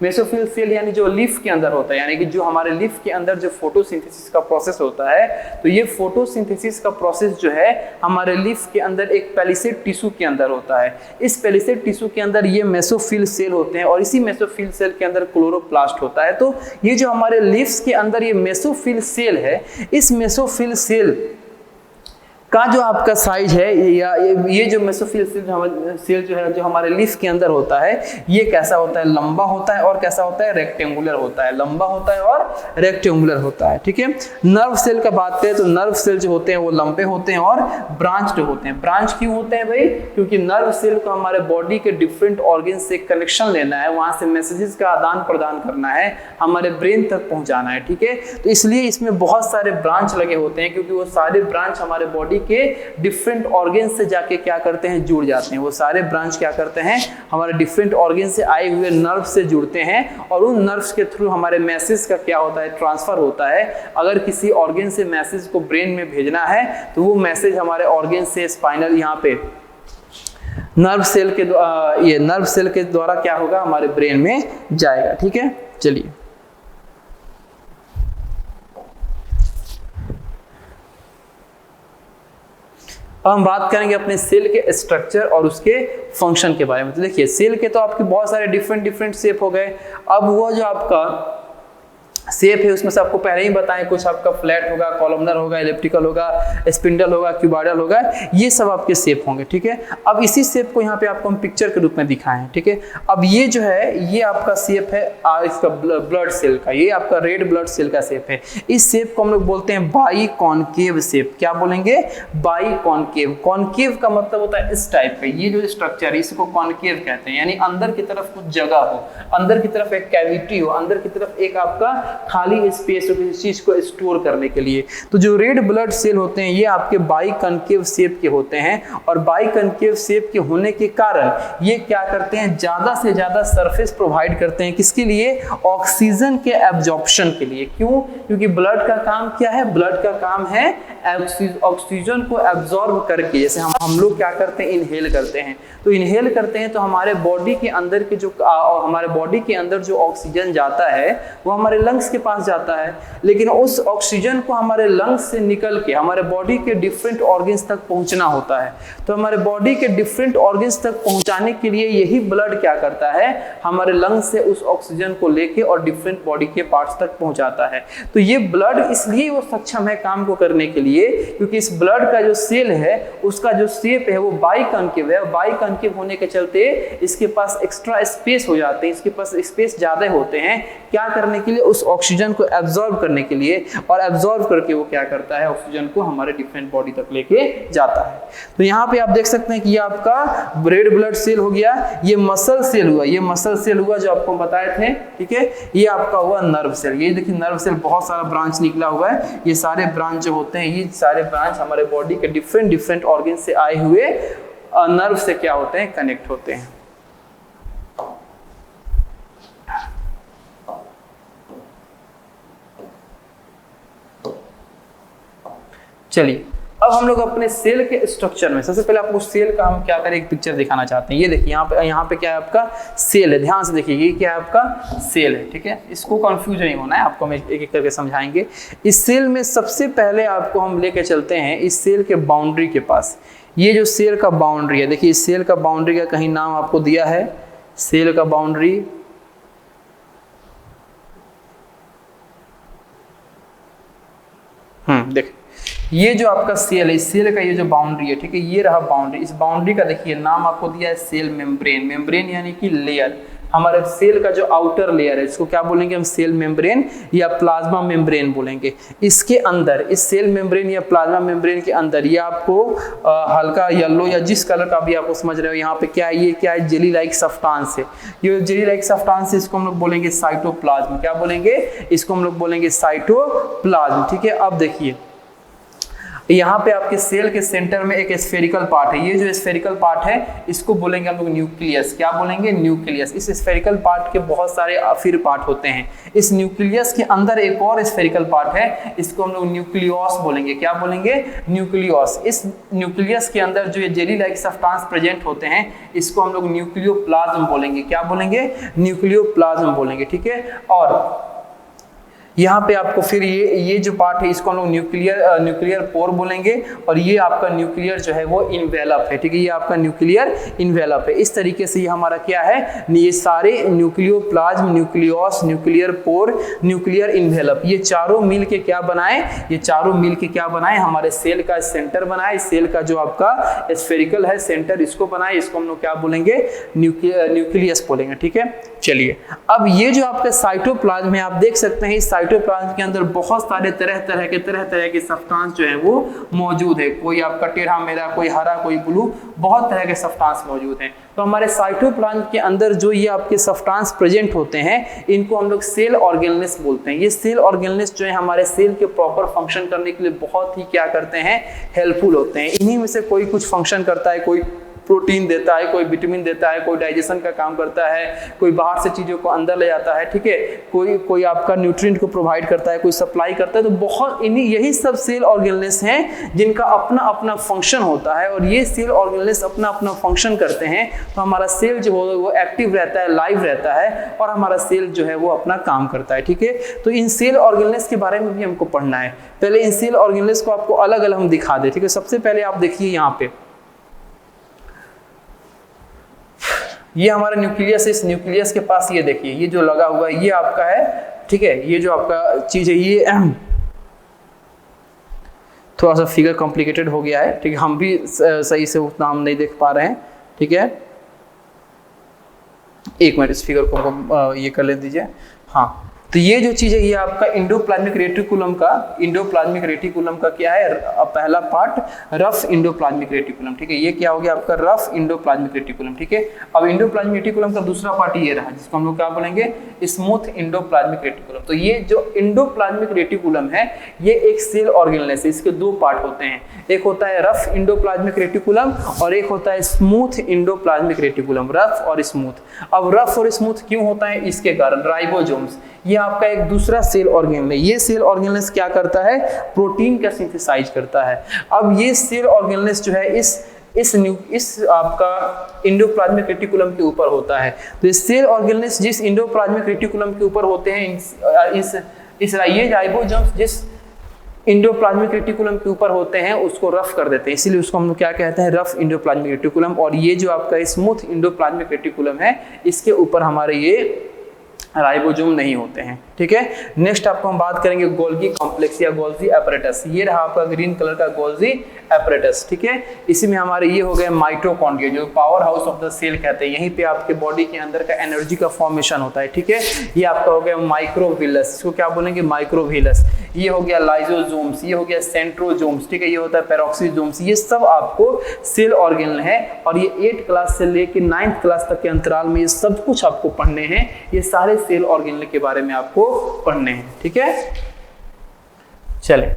मेसोफिल सेल यानी जो लीफ के अंदर होता है, यानी कि जो हमारे लीफ के अंदर जो फोटोसिंथेसिस का प्रोसेस होता है, तो ये फोटोसिंथेसिस का प्रोसेस जो है हमारे लीफ के अंदर एक पेलिसेड टिश्यू के अंदर होता है। इस पेलिसेड टिश्यू के अंदर ये मेसोफिल सेल होते हैं, और इसी मेसोफिल सेल के अंदर क्लोरोप्लास्ट होता है। तो ये जो हमारे लीफ्स के अंदर ये मेसोफिल सेल है, इस मेसोफिल सेल का जो आपका साइज है, या ये जो मेसोफिल सेल जो है जो हमारे लीफ के अंदर होता है, ये कैसा होता है, लंबा होता है, और कैसा होता है, रेक्टेंगुलर होता है, लंबा होता है और रेक्टेंगुलर होता है। ठीक है, नर्व सेल का बात करें तो नर्व सेल जो होते हैं वो लंबे होते हैं और ब्रांच्ड होते हैं। ब्रांच क्यों होते हैं भाई, क्योंकि नर्व सेल को हमारे बॉडी के डिफरेंट ऑर्गन से कनेक्शन लेना है, वहां से मैसेजेस का आदान प्रदान करना है, हमारे ब्रेन तक पहुंचाना है। ठीक है, तो इसलिए इसमें बहुत सारे ब्रांच लगे होते हैं, क्योंकि वो सारे ब्रांच हमारे बॉडी के डिफरेंट ऑर्गन से जाके क्या करते हैं, जुड़ जाते हैं। वो सारे ब्रांच क्या करते हैं, हमारे डिफरेंट ऑर्गन से आए हुए नर्व से जुड़ते हैं, और उन नर्व्स के थ्रू हमारे मैसेज का क्या होता है, ट्रांसफर होता है। अगर किसी ऑर्गन से मैसेज को ब्रेन में भेजना है तो वो मैसेज हमारे ऑर्गन से स्पाइनल यहाँ पे नर्व सेल के द्वारा क्या होगा, हमारे ब्रेन में जाएगा। ठीक है, चलिए अब हम बात करेंगे अपने सेल के स्ट्रक्चर और उसके फंक्शन के बारे में। तो देखिए, सेल के तो आपके बहुत सारे डिफरेंट शेप हो गए। अब वो जो आपका शेप है उसमें से आपको पहले ही बताएं, कुछ आपका फ्लैट होगा, कॉलमनर होगा, एलिप्टिकल होगा, स्पिंडल होगा, क्यूबॉइडल होगा, ये सब आपके शेप होंगे। ठीक है, अब इसी शेप को यहाँ पे आपको हम पिक्चर के रूप में दिखाए हैं। ठीक है, अब ये जो है ये आपका शेप है इसका ब्लड सेल का, ये आपका रेड ब्लड सेल का शेप है। इस शेप को हम लोग बोलते हैं बाई कॉनकेव शेप। क्या बोलेंगे, बाई कॉनकेव। कॉनकेव का मतलब होता है इस टाइप का, ये जो स्ट्रक्चर है इसको कॉनकेव कहते हैं, यानी अंदर की तरफ कुछ जगह हो, अंदर की तरफ एक कैविटी हो, अंदर की तरफ एक आपका खाली स्पेस हो किसी चीज को स्टोर करने के लिए। तो जो रेड ब्लड सेल होते हैं ये आपके बाई कॉनकेव शेप के होते हैं, और बाई कॉनकेव शेप के होने के कारण ये क्या करते हैं, ज्यादा से ज्यादा सरफेस प्रोवाइड करते हैं, किसके लिए, ऑक्सीजन के एब्जॉर्प्शन के लिए। क्यों, क्योंकि ब्लड का काम क्या है, ब्लड का काम है ऑक्सीजन को एब्जॉर्ब करके, जैसे हम लोग क्या करते हैं, इनहेल करते हैं, तो इनहेल करते हैं तो हमारे बॉडी के अंदर के जो हमारे बॉडी के अंदर जो ऑक्सीजन जाता है वो हमारे लंग्स के पास जाता है, लेकिन उस ऑक्सीजन को हमारे लंग्स से निकल के हमारे बॉडी के डिफरेंट ऑर्गन्स तक पहुंचना होता है। तो हमारे बॉडी के डिफरेंट ऑर्गन्स तक पहुंचाने के लिए यही ब्लड क्या करता है, हमारे लंग्स से उस ऑक्सीजन को लेके और डिफरेंट बॉडी के पार्ट्स तक पहुंचाता है। तो ये ब्लड इसलिए वो सक्षम है काम को करने के लिए, क्योंकि इस ब्लड का जो सेल है उसका जो शेप है वो बाई कॉनकेव है। बाई कॉनकेव होने के चलते इसके पास एक्स्ट्रा स्पेस हो जाते हैं, इसके पास स्पेस ज्यादा होते हैं, क्या करने के लिए, उस ऑक्सीजन को एब्जॉर्ब करने के लिए, और एब्जॉर्ब करके वो क्या करता है, ऑक्सीजन को हमारे डिफरेंट बॉडी तक लेके जाता है। तो यहाँ पे आप देख सकते हैं कि ये आपका रेड ब्लड सेल हो गया, ये मसल सेल हुआ, ये मसल सेल हुआ जो आपको बताए थे। ठीक है, ये आपका हुआ नर्व सेल। ये देखिए नर्व सेल बहुत सारा ब्रांच निकला हुआ है, ये सारे ब्रांच जो होते हैं, ये सारे ब्रांच हमारे बॉडी के डिफरेंट ऑर्गन से आए हुए नर्व से क्या होते हैं, कनेक्ट होते हैं। चलिए अब हम लोग अपने सेल के स्ट्रक्चर में सबसे पहले आपको सेल का हम क्या करें, एक पिक्चर दिखाना चाहते हैं। ये देखिए यहाँ पे क्या है आपका सेल है, ध्यान से देखिए ये क्या है आपका सेल है, ठीक है। इसको कंफ्यूज नहीं होना है, आपको हम एक एक करके समझाएंगे। इस सेल में सबसे पहले आपको हम लेके चलते हैं इस सेल के बाउंड्री के पास। ये जो सेल का बाउंड्री है, देखिए इस सेल का बाउंड्री का कहीं नाम आपको दिया है, सेल का बाउंड्री। देखिए ये जो आपका सेल है, इस सेल का ये जो बाउंड्री है, ठीक है, ये रहा बाउंड्री। इस बाउंड्री का देखिए नाम आपको दिया है सेल मेम्ब्रेन। मेम्ब्रेन यानी कि लेयर, हमारे सेल का जो आउटर लेयर है इसको क्या बोलेंगे हम, सेल मेम्ब्रेन या प्लाज्मा मेम्ब्रेन बोलेंगे। इसके अंदर, इस सेल मेम्ब्रेन या प्लाज्मा मेम्ब्रेन के अंदर ये आपको हल्का येलो या जिस कलर का भी आपको समझ रहे हो, यहाँ पे क्या है, ये क्या है, जेली लाइक सब्सटेंस है। ये जेली लाइक सब्सटेंस है, इसको हम लोग बोलेंगे साइटोप्लाज्म। क्या बोलेंगे, इसको हम लोग बोलेंगे साइटोप्लाज्म, ठीक है। अब देखिए यहाँ पे आपके सेल के सेंटर में एक स्फेरिकल पार्ट है। ये जो स्फेरिकल पार्ट है इसको बोलेंगे हम लोग न्यूक्लियस। क्या बोलेंगे, न्यूक्लियस। इस स्फेरिकल पार्ट के बहुत सारे फिर पार्ट होते हैं। इस न्यूक्लियस के अंदर एक और स्फेरिकल पार्ट है, इसको हम लोग न्यूक्लियोस बोलेंगे। क्या बोलेंगे, न्यूक्लियोस। इस न्यूक्लियस के अंदर जो ये जेली लाइक सब्सटेंस प्रेजेंट होते हैं इसको हम लोग न्यूक्लियोप्लाज्म बोलेंगे। क्या बोलेंगे, न्यूक्लियोप्लाज्म बोलेंगे, ठीक है। और यहाँ पे आपको फिर ये जो पार्ट है इसको हम लोग न्यूक्लियर पोर बोलेंगे। और ये आपका न्यूक्लियर जो है वो इन्वेलप है, ठीक है, ये आपका न्यूक्लियर इन्वेलप है। इस तरीके से ये हमारा क्या है, ये सारे nucleoplasm, nucleolus, nuclear pore, nuclear envelope, ये चारों मिल के क्या बनाए, ये चारों मिल के क्या बनाए, हमारे सेल का सेंटर बनाए। सेल का जो आपका स्फेरिकल है सेंटर, इसको बनाए, इसको हम लोग क्या बोलेंगे, न्यूक्लियस बोलेंगे, ठीक है। चलिए अब ये जो आपका साइटोप्लाज्म है, आप देख सकते हैं इस साइटोप्लाज्म के अंदर बहुत सारे तरह तरह के सब्सटेंस जो है वो मौजूद है। कोई आपका टेढ़ा मेढ़ा, कोई हरा, कोई ब्लू, बहुत तरह के सब्सटेंस मौजूद हैं। तो हमारे साइटोप्लाज्म के अंदर जो ये आपके सब्सटेंस प्रेजेंट होते हैं इनको हम लोग सेल ऑर्गेनेल्स बोलते हैं। ये सेल ऑर्गेनेल्स जो है हमारे सेल के प्रॉपर फंक्शन करने के लिए बहुत ही क्या करते हैं, हेल्पफुल होते हैं। इन्हीं में से कोई कुछ फंक्शन करता है, कोई प्रोटीन देता है, कोई विटामिन देता है, कोई डाइजेशन का काम करता है, कोई बाहर से चीज़ों को अंदर ले जाता है, ठीक है, कोई आपका न्यूट्रिएंट को प्रोवाइड करता है, कोई सप्लाई करता है। तो बहुत यही सब सेल ऑर्गेनेल्स हैं जिनका अपना अपना फंक्शन होता है। और ये सेल ऑर्गेनेल्स अपना अपना फंक्शन करते हैं तो हमारा सेल जो है वो एक्टिव रहता है, लाइव रहता है, और हमारा सेल जो है वो अपना काम करता है, ठीक है। तो इन सेल ऑर्गेनेल्स के बारे में भी हमको पढ़ना है। पहले इन सेल ऑर्गेनेल्स को आपको अलग अलग हम दिखा दें, ठीक है। सबसे पहले आप देखिए यहाँ पे ये हमारा न्यूक्लियस है। इस न्यूक्लियस के पास ये देखिए ये जो लगा हुआ है ये आपका है, ठीक है। ये जो आपका चीज है ये थोड़ा सा फिगर कॉम्प्लिकेटेड हो गया है, ठीक है, हम भी सही से उतना हम नहीं देख पा रहे हैं, ठीक है। एक मिनट इस फिगर को ये कर ले दीजिए। हाँ, तो ये जो चीज है ये आपका इंडोप्लाज्मिक रेटिकुलम का क्या है, पहला पार्ट रफ इंडोप्लाज्मिक रेटिकुलम, ठीक है। ये क्या हो गया आपका रफ इंडोप्लाज्मिक रेटिकुलम, ठीक है। अब इंडोप्लाज्मिक रेटिकुलम का दूसरा पार्ट ये रहा जिसको हम लोग क्या बोलेंगे, स्मूथ इंडोप्लाज्मिक रेटिकुलम। तो ये जो इंडोप्लाज्मिक रेटिकुलम है ये एक सेल ऑर्गेनेल्स है। इसके दो पार्ट होते हैं, एक होता है रफ इंडोप्लाज्मिक रेटिकुलम और एक होता है स्मूथ इंडोप्लाज्मिक रेटिकुलम, रफ और स्मूथ। अब रफ और स्मूथ क्यों होता है, इसके कारण राइबोसोम्स, ये आपका एक दूसरा सेल ऑर्गेनेल है। ये सेल ऑर्गेनेल्स क्या करता है, प्रोटीन का सिंथेसाइज करता है। अब ये सेल ऑर्गेनेल्स जो है इस आपका इंडोप्लाज्मिक रेटिकुलम के ऊपर होता है। तो इस सेल ऑर्गेनेल्स जिस इंडोप्लाज्मिक रेटिकुलम के ऊपर होते हैं, ये राइबोसोम्स जिस इंडोप्लाज्मिक रेटिकुलम के ऊपर होते हैं उसको रफ कर देते हैं, इसीलिए उसको हम लोग क्या कहते हैं, रफ इंडोप्लाज्मिक रेटिकुलम। और ये जो आपका स्मूथ इंडोप्लाज्मिक रेटिकुलम है इसके ऊपर हमारे ये राइबोसोम नहीं होते हैं, ठीक है। नेक्स्ट आपको हम बात करेंगे गोल्गी कॉम्प्लेक्स या गोल्जी एपरेटस। ये रहा आपका ग्रीन कलर का गोल्जी एपरेटस, ठीक है। इसी में हमारे ये हो गए माइटोकॉन्ड्रिया जो power house of the cell कहते हैं। यहीं पे आपके बॉडी के अंदर का एनर्जी का फॉर्मेशन होता है, ठीक है। ये आपका हो गया माइक्रोविलस, इसको क्या बोलेंगे, माइक्रोविलस। ये हो गया लाइजोसोम्स, ये हो गया सेंट्रोसोम्स, ठीक है। ये होता है पेरोक्सीसोम्स। ये सब आपको सेल ऑर्गेनेल है और ये 8th क्लास से लेकर 9th क्लास तक के अंतराल में ये सब कुछ आपको पढ़ने हैं। ये सारे सेल ऑर्गेनेल के बारे में आपको पढ़ने हैं, ठीक है। चले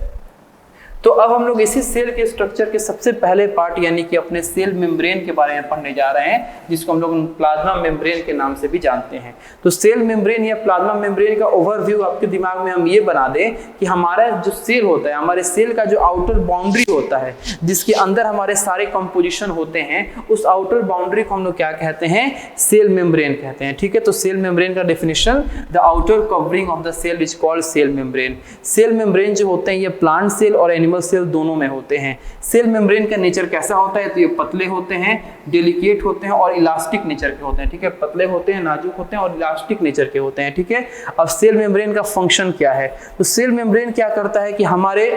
तो अब हम लोग इसी सेल के स्ट्रक्चर के सबसे पहले पार्ट यानी कि अपने सेल मेम्ब्रेन के बारे में पढ़ने जा रहे हैं, जिसको हम लोग प्लाज्मा मेम्ब्रेन के नाम से भी जानते हैं। तो सेल मेम्ब्रेन या प्लाज्मा मेम्ब्रेन का ओवरव्यू आपके दिमाग में हम ये बना दें कि हमारा जो सेल होता है, हमारे सेल का जो आउटर बाउंड्री होता है जिसके अंदर हमारे सारे कंपोजिशन होते हैं, उस आउटर बाउंड्री को हम लोग क्या कहते हैं, सेल मेम्ब्रेन कहते हैं। ठीक है, तो सेल मेम्ब्रेन का definition, the outer covering of the cell is called cell membrane. Cell membrane जो होते हैं ये प्लांट सेल और एनिमल सेल दोनों में होते हैं। सेल मेम्ब्रेन का नेचर कैसा होता है, तो ये पतले होते हैं, डेलिकेट होते हैं और इलास्टिक नेचर के होते हैं। ठीक है, पतले होते हैं, नाजुक होते हैं और इलास्टिक नेचर के होते हैं। ठीक है, अब सेल मेम्ब्रेन का फंक्शन क्या है, तो सेल मेम्ब्रेन क्या करता है कि हमारे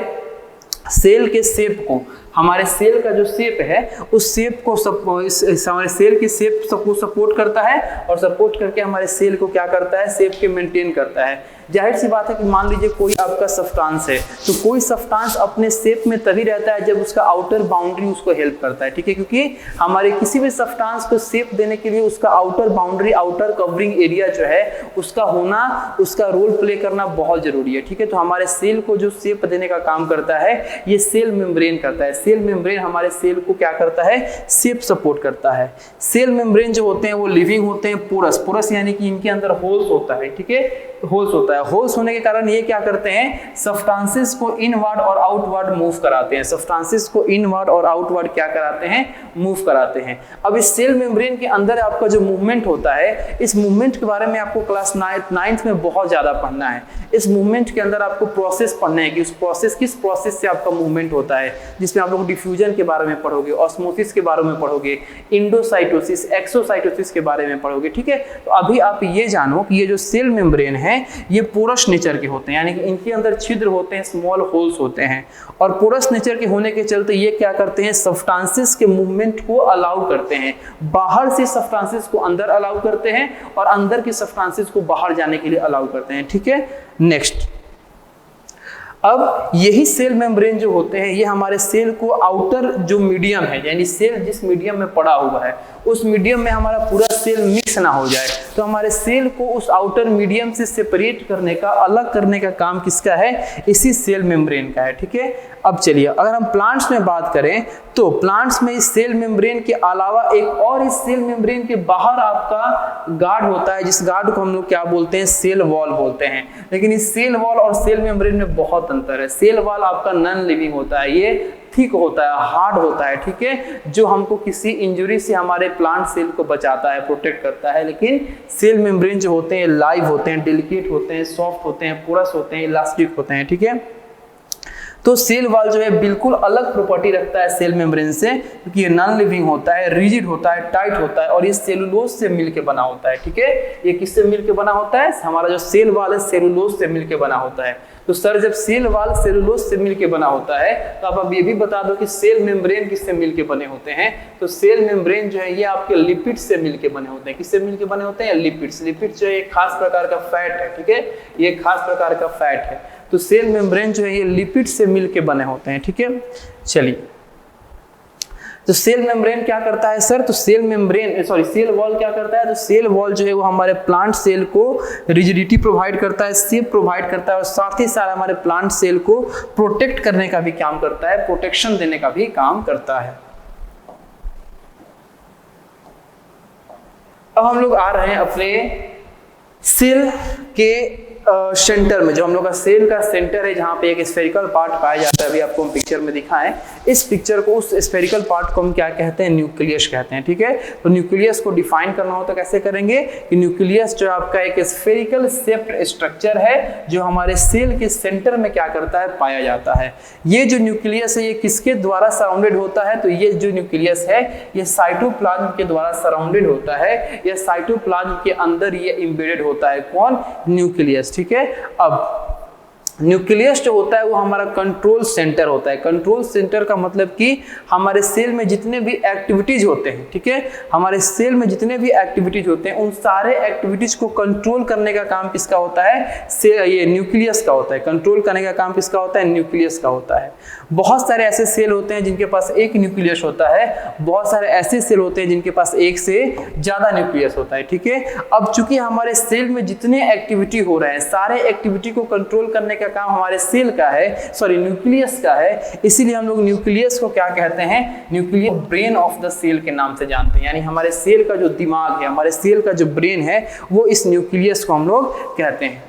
सेल के शेप को, हमारे सेल का जो शेप है उस शेप को हमारे सेल की शेप को सपोर्ट करता है और सपोर्ट करके हमारे सेल को क्या करता है, शेप के मेंटेन करता है। जाहिर सी बात है कि मान लीजिए कोई आपका सब्सटेंस है, तो कोई सब्सटेंस अपने शेप में तभी रहता है जब उसका आउटर बाउंड्री उसको हेल्प करता है। ठीक है, क्योंकि हमारे किसी भी सब्सटेंस को शेप देने के लिए उसका outer boundary, outer covering area जो है उसका होना, उसका रोल प्ले करना बहुत जरूरी है। ठीक है, तो हमारे सेल को जो शेप देने का काम करता है ये सेल मेम्ब्रेन करता है। सेल मेम्ब्रेन हमारे सेल को क्या करता है, शेप सपोर्ट करता है। सेल मेम्ब्रेन जो होते हैं वो लिविंग होते हैं, पोरस, पोरस यानी कि इनके अंदर होल्स होता है। ठीक है, होल्स होता है। होल्स होने के कारण ये क्या करते हैं, सब्सटेंसेस को इनवर्ड और आउटवर्ड मूव कराते हैं। सब्सटेंसेस को इनवर्ड और आउटवर्ड क्या कराते हैं, मूव कराते हैं। अब इस सेल मेम्ब्रेन के अंदर आपका जो मूवमेंट होता है, इस मूवमेंट के बारे में आपको क्लास 9th में बहुत ज्यादा पढ़ना है। इस मूवमेंट के अंदर आपको प्रोसेस पढ़ना है कि उस प्रोसेस, किस प्रोसेस से आपका मूवमेंट होता है, जिसमें आप लोग डिफ्यूजन के बारे में पढ़ोगे, ऑस्मोसिस के बारे में पढ़ोगे, इंडोसाइटोसिस, एक्सोसाइटोसिस के बारे में पढ़ोगे। ठीक है, तो अभी आप ये जानो कि ये जो सेल मेम्ब्रेन है ये पोरस नेचर के होते हैं, यानी कि इनके अंदर छिद्र होते हैं, स्मॉल होल्स होते हैं। और पोरस नेचर के होने के चलते ये क्या करते हैं, सब्सटेंसेस के मूवमेंट को अलाउ करते हैं। बाहर से सब्सटेंसेस को अंदर अलाउ करते हैं और अंदर के सब्सटेंसेस को बाहर जाने के लिए अलाउ करते हैं। ठीक है, नेक्स्ट, अब यही सेल मेम्ब्रेन जो होते हैं ये हमारे सेल को आउटर जो मीडियम है, यानी सेल जिस मीडियम में पड़ा हुआ है उस मीडियम में हमारा पूरा सेल मिक्स ना हो जाए, तो हमारे सेल को उस आउटर मीडियम से सेपरेट करने का, अलग करने का काम किसका है, इसी सेल मेम्ब्रेन का है। ठीक है, अब चलिए अगर हम प्लांट्स में बात करें तो प्लांट्स में इस सेल मेम्ब्रेन के अलावा एक और इस सेल मेम्ब्रेन के बाहर आपका गार्ड होता है, जिस गार्ड को हम लोग क्या बोलते हैं, सेल वॉल बोलते हैं। लेकिन इस सेल वॉल और सेल मेम्ब्रेन में बहुत अंतर है। सेल वॉल आपका नॉन लिविंग होता है, ये थिक होता है, हार्ड होता है। ठीक है, जो हमको किसी इंजरी से हमारे प्लांट सेल को बचाता है, प्रोटेक्ट करता है। लेकिन सेल मेम्ब्रेन जो होते हैं लाइव होते हैं, डेलिकेट होते हैं, सॉफ्ट होते हैं, पोरस होते हैं, इलास्टिक होते हैं। ठीक है, तो सेल वॉल जो है बिल्कुल अलग प्रॉपर्टी रखता है सेल मेम्ब्रेन से, क्योंकि ये नॉन लिविंग होता है, रिजिड होता है, टाइट होता है और ये सेलुलोज से मिलके बना होता है। ठीक है, ये किससे मिलके बना होता है, हमारा जो सेल वॉल है सेलुलोज से मिलके बना होता है। तो सर जब सेल वॉल सेलुलोज से मिलके बना होता है तो आप अब ये भी बता दो कि सेल मेम्ब्रेन किससे मिलके बने होते हैं। तो सेल मेम्ब्रेन जो है ये आपके लिपिड से मिलके बने होते हैं। किससे मिलके बने होते हैं, लिपिड्स। लिपिड जो है एक खास प्रकार का फैट है। ठीक है, ये खास प्रकार का फैट है। तो सेल मेम्ब्रेन जो है ये लिपिड से मिलके बने होते हैं। ठीक है, चलिए, तो सेल मेम्ब्रेन क्या करता है सर, तो सेल वॉल क्या करता है, तो सेल वॉल जो है वो हमारे प्लांट सेल को रिजिडिटी प्रोवाइड करता है, शेप प्रोवाइड करता है और साथ ही साथ हमारे प्लांट सेल को प्रोटेक्ट करने का भी काम करता है, प्रोटेक्शन देने का भी काम करता है। अब हम लोग आ रहे हैं अपने सेल के सेंटर में, जो हम लोग का सेल का सेंटर है, जहां पे एक स्फेरिकल पार्ट पाया जाता है। अभी आपको हम पिक्चर में दिखाएं, इस पिक्चर को, उस स्फेरिकल पार्ट को हम क्या कहते हैं, न्यूक्लियस कहते हैं। ठीक है, तो न्यूक्लियस को डिफाइन करना हो तो कैसे करेंगे कि न्यूक्लियस जो आपका एक स्फेरिकल शेप्ड स्ट्रक्चर है जो हमारे सेल के सेंटर में क्या करता है, पाया जाता है। ये जो न्यूक्लियस है ये किसके द्वारा सराउंडेड होता है, तो ये जो न्यूक्लियस है ये साइटोप्लाज्म के द्वारा सराउंडेड होता है। ये साइटोप्लाज्म के अंदर ये एम्बेडेड होता है। कौन, न्यूक्लियस। ठीक है, अब न्यूक्लियस जो होता है वो हमारा कंट्रोल सेंटर होता है। कंट्रोल सेंटर का मतलब कि हमारे सेल में जितने भी एक्टिविटीज होते हैं, ठीक है, हमारे सेल में जितने भी एक्टिविटीज होते हैं उन सारे एक्टिविटीज को कंट्रोल करने का काम किसका होता है, ये न्यूक्लियस का होता है। कंट्रोल करने का काम किसका होता है, न्यूक्लियस का होता है। बहुत सारे ऐसे सेल होते हैं जिनके पास एक न्यूक्लियस होता है, बहुत सारे ऐसे सेल होते हैं जिनके पास एक से ज्यादा न्यूक्लियस होता है। ठीक है, अब चूंकि हमारे सेल में जितने एक्टिविटी हो रहे हैं सारे एक्टिविटी को कंट्रोल करने का काम हमारे सेल का है, सॉरी न्यूक्लियस का है, इसीलिए हम लोग न्यूक्लियस को क्या कहते हैं, nucleus brain of the cell के नाम से जानते हैं। यानी हमारे सेल का जो दिमाग है, हमारे सेल का जो ब्रेन है, वो इस न्यूक्लियस को हम लोग कहते हैं।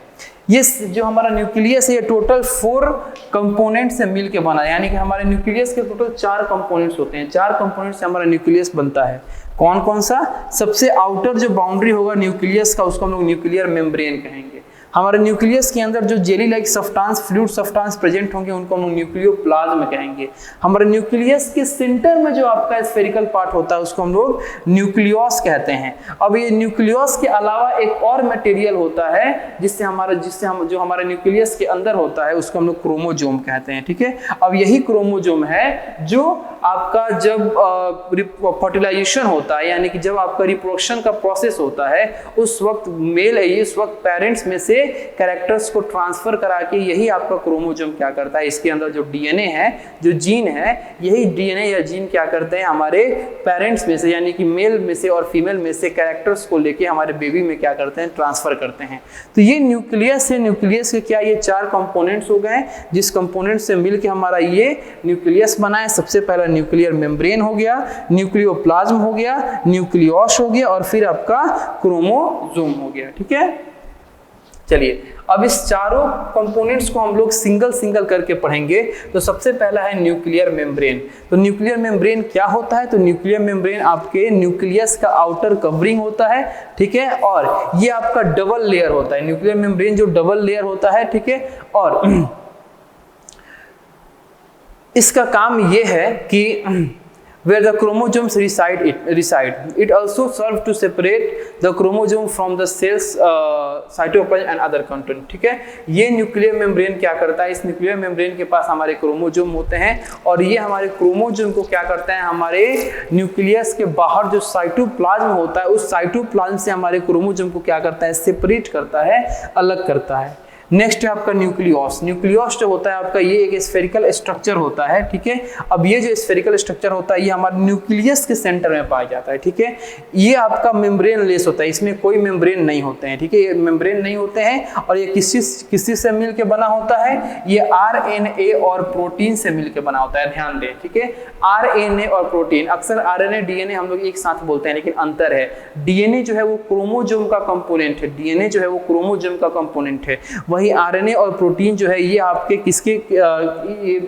ये जो हमारा न्यूक्लियस है ये टोटल 4 कंपोनेंट से मिलकर बना है, यानी कि हमारे न्यूक्लियस के टोटल 4 कंपोनेंट्स होते हैं। 4 कंपोनेंट से हमारा न्यूक्लियस बनता है। कौन कौन सा? सबसे आउटर जो बाउंड्री होगा न्यूक्लियस का, उसको हम लोग न्यूक्लियर मेम्ब्रेन कहेंगे। हमारे न्यूक्लियस के अंदर जो jelly like substance, fluid substance present होंगे, उनको हम लोग न्यूक्लियोप्लाज्म कहेंगे। हमारे न्यूक्लियस के सेंटर में जो आपका स्फेरिकल पार्ट होता है, उसको हम लोग न्यूक्लियस कहते हैं। अब ये न्यूक्लियस के अलावा एक और मटेरियल होता है जिससे हम जो हमारे न्यूक्लियस के अंदर होता है, उसको हम लोग क्रोमोजोम कहते हैं। ठीक है, अब यही क्रोमोजोम है जो आपका जब फर्टिलाइजेशन होता है, यानी कि जब आपका रिप्रोडक्शन का प्रोसेस होता है, उस वक्त मेल है, इस वक्त पेरेंट्स में से कैरेक्टर्स को ट्रांसफर करा के यही आपका क्रोमोजोम क्या करता है, इसके अंदर जो डीएनए है, जो जीन है, यही डीएनए या जीन क्या करते हैं, हमारे पेरेंट्स में से यानी कि मेल में से और फीमेल में से कैरेक्टर्स को लेके हमारे बेबी में क्या करते हैं, ट्रांसफर करते हैं। तो ये न्यूक्लियस है। न्यूक्लियस के क्या ये 4 कंपोनेंट्स हो गए, जिस कंपोनेंट से मिलके हमारा ये न्यूक्लियस बना है। सबसे पहला न्यूक्लियर मेम्ब्रेन हो गया, न्यूक्लियोप्लाज्म हो गया, न्यूक्लियस हो गया और फिर आपका क्रोमोजोम हो गया। ठीक है, चलिए अब इस चारों कंपोनेंट्स को हम लोग सिंगल सिंगल करके पढ़ेंगे। तो सबसे पहला है न्यूक्लियर मेम्ब्रेन। तो न्यूक्लियर मेम्ब्रेन क्या होता है? तो न्यूक्लियर मेम्ब्रेन आपके न्यूक्लियस का आउटर कवरिंग होता है। ठीक है, और ये आपका डबल लेयर होता है। न्यूक्लियर मेम्ब्रेन जो डबल लेयर होता है, ठीक है, और इसका काम ये है कि where the chromosomes reside. It also serves to separate the chromosome from the cells, cytoplasm and other content. ठीक है, ये न्यूक्लियर मेम्ब्रेन क्या करता है? इस न्यूक्लियर मेम्ब्रेन के पास हमारे क्रोमोजोम होते हैं और ये हमारे क्रोमोजोम को क्या करता है, हमारे न्यूक्लियस के बाहर जो साइटोप्लाज्म होता है, उस साइटोप्लाज्म से हमारे क्रोमोजोम को क्या करता है, सेपरेट करता है, अलग करता है। नेक्स्ट है आपका न्यूक्लियस। न्यूक्लियस जो होता है आपका, ये एक स्फेरिकल स्ट्रक्चर होता है। ठीक है, अब ये जो स्फेरिकल स्ट्रक्चर होता है, ये हमारे न्यूक्लियस के सेंटर में पाया जाता है। ठीक है, ये आपका मेम्ब्रेन लेस होता है, इसमें कोई मेम्ब्रेन नहीं होते हैं। ठीक है, ये मेम्ब्रेन नहीं होते हैं और ये किसी से मिलके बना होता है, ये आरएनए और प्रोटीन से मिलके बना होता है। ध्यान दें, ठीक है, आरएनए और प्रोटीन। अक्सर आरएनए डीएनए हम लोग एक साथ बोलते हैं, लेकिन अंतर है, डीएनए जो है वो क्रोमोजोम का कंपोनेंट है, डीएनए जो है वो क्रोमोजोम का कंपोनेंट है। वही आरएनए और प्रोटीन जो है ये आपके किसके,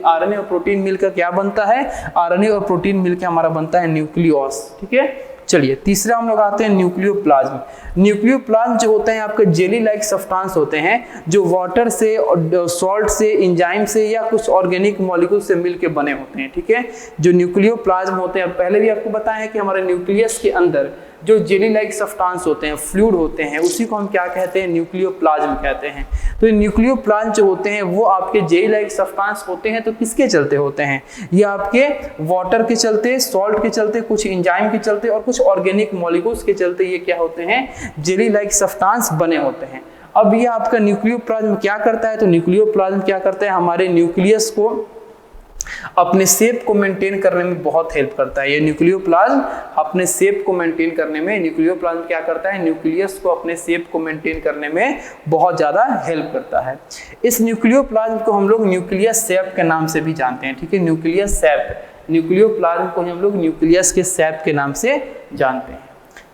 आरएनए और प्रोटीन मिलकर क्या बनता है, आरएनए और प्रोटीन मिलकर हमारा बनता है न्यूक्लियस। ठीक है, चलिए तीसरा हम लोग आते हैं न्यूक्लियोप्लाज्म। न्यूक्लियोप्लाज्म जो होते हैं आपके जेली लाइक सब्सटेंस होते हैं, जो वाटर से, सॉल्ट से, एंजाइम से या कुछ ऑर्गेनिक मॉलिक्यूल से मिलके बने होते हैं। ठीक है, जो न्यूक्लियोप्लाज्म होते हैं, पहले भी आपको बताया है कि हमारे न्यूक्लियस के अंदर जो जेली लाइक सब्सटेंस होते हैं, फ्लूइड होते हैं, उसी को हम क्या कहते हैं, न्यूक्लियोप्लाज्म कहते हैं। तो न्यूक्लियोप्लाज्म जो होते हैं वो आपके जेली लाइक सब्सटेंस होते हैं, तो किसके चलते होते हैं, ये आपके वाटर के चलते, सॉल्ट के चलते, कुछ एंजाइम के चलते और कुछ ऑर्गेनिक मॉलिक्यूल्स के चलते ये क्या होते हैं, जेली लाइक सब्सटेंस बने होते हैं। अब ये आपका न्यूक्लियोप्लाज्म क्या करता है? तो न्यूक्लियोप्लाज्म क्या करता है, हमारे न्यूक्लियस को अपने शेप को मेंटेन करने में बहुत हेल्प करता है। ये न्यूक्लियोप्लाज्म अपने शेप को मेंटेन करने में, न्यूक्लियोप्लाज्म क्या करता है, न्यूक्लियस को अपने शेप को मेंटेन करने में बहुत ज़्यादा हेल्प करता है। इस न्यूक्लियोप्लाज्म को हम लोग न्यूक्लियस शेप के नाम से भी जानते हैं। ठीक है, न्यूक्लियस शेप, न्यूक्लियोप्लाज्म को हम लोग न्यूक्लियस के शेप के नाम से जानते हैं।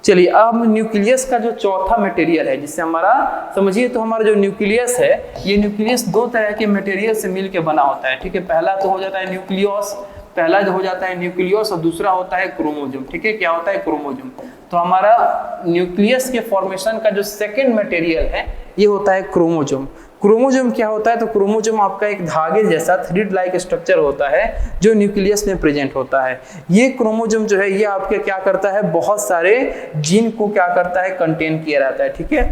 चलिए अब न्यूक्लियस का जो चौथा मटेरियल है, जिससे हमारा समझिए, तो हमारा जो न्यूक्लियस है, ये न्यूक्लियस 2 तरह के मटेरियल से मिलके बना होता है। ठीक है, पहला तो हो जाता है न्यूक्लियस, पहला जो हो जाता है न्यूक्लियस और दूसरा होता है क्रोमोजोम। ठीक है, क्या होता है, क्रोमोजोम। तो हमारा न्यूक्लियस के फॉर्मेशन का जो सेकेंड मटेरियल है, ये होता है क्रोमोजोम। क्रोमोजोम क्या होता है? तो क्रोमोजोम आपका एक धागे जैसा थ्रेड लाइक स्ट्रक्चर होता है जो न्यूक्लियस में प्रेजेंट होता है। ये क्रोमोजोम जो है ये आपके क्या करता है, बहुत सारे जीन को क्या करता है, कंटेन किया रहता है। ठीक है,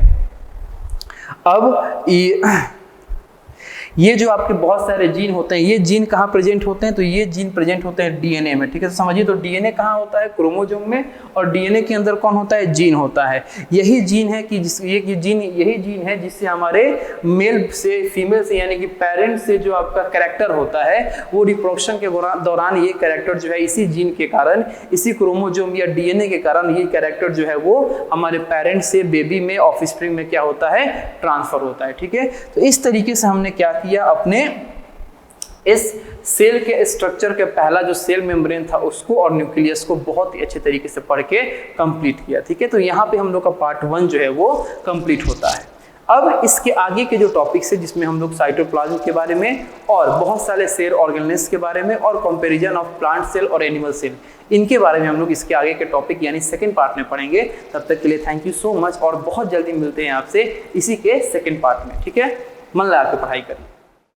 अब ये जो आपके बहुत सारे जीन होते हैं, ये जीन कहाँ प्रेजेंट होते हैं? तो ये जीन प्रेजेंट होते हैं डीएनए में। ठीक है, तो समझिए, तो डीएनए कहाँ होता है, क्रोमोजोम में, और डीएनए के अंदर कौन होता है, जीन होता है। यही जीन है कि यही जीन है जिससे हमारे मेल से फीमेल से, यानी कि पेरेंट से जो आपका कैरेक्टर होता है, वो रिप्रोडक्शन के दौरान ये कैरेक्टर जो है इसी जीन के कारण, इसी क्रोमोजोम या डीएनए के कारण ये कैरेक्टर जो है वो हमारे पेरेंट से बेबी में, ऑफस्प्रिंग में क्या होता है, ट्रांसफर होता है। ठीक है, तो इस तरीके से हमने क्या किया, किया, अपने इस सेल के स्ट्रक्चर के पहला जो सेल मेम्ब्रेन था उसको और न्यूक्लियस को बहुत ही अच्छे तरीके से पढ़ के कंप्लीट किया। ठीक है, तो यहाँ पे हम लोग का पार्ट 1 जो है वो कंप्लीट होता है। अब इसके आगे के जो टॉपिक्स है जिसमें हम लोग साइटोप्लाज्म के बारे में और बहुत सारे सेल ऑर्गेनेल्स के बारे में और कंपैरिजन ऑफ प्लांट सेल और एनिमल सेल, इनके बारे में हम लोग इसके आगे के टॉपिक यानी सेकंड पार्ट में पढ़ेंगे। तब तक के लिए थैंक यू सो मच और बहुत जल्दी मिलते हैं आपसे इसी के सेकंड पार्ट में। ठीक है, मन लगा के पढ़ाई करें।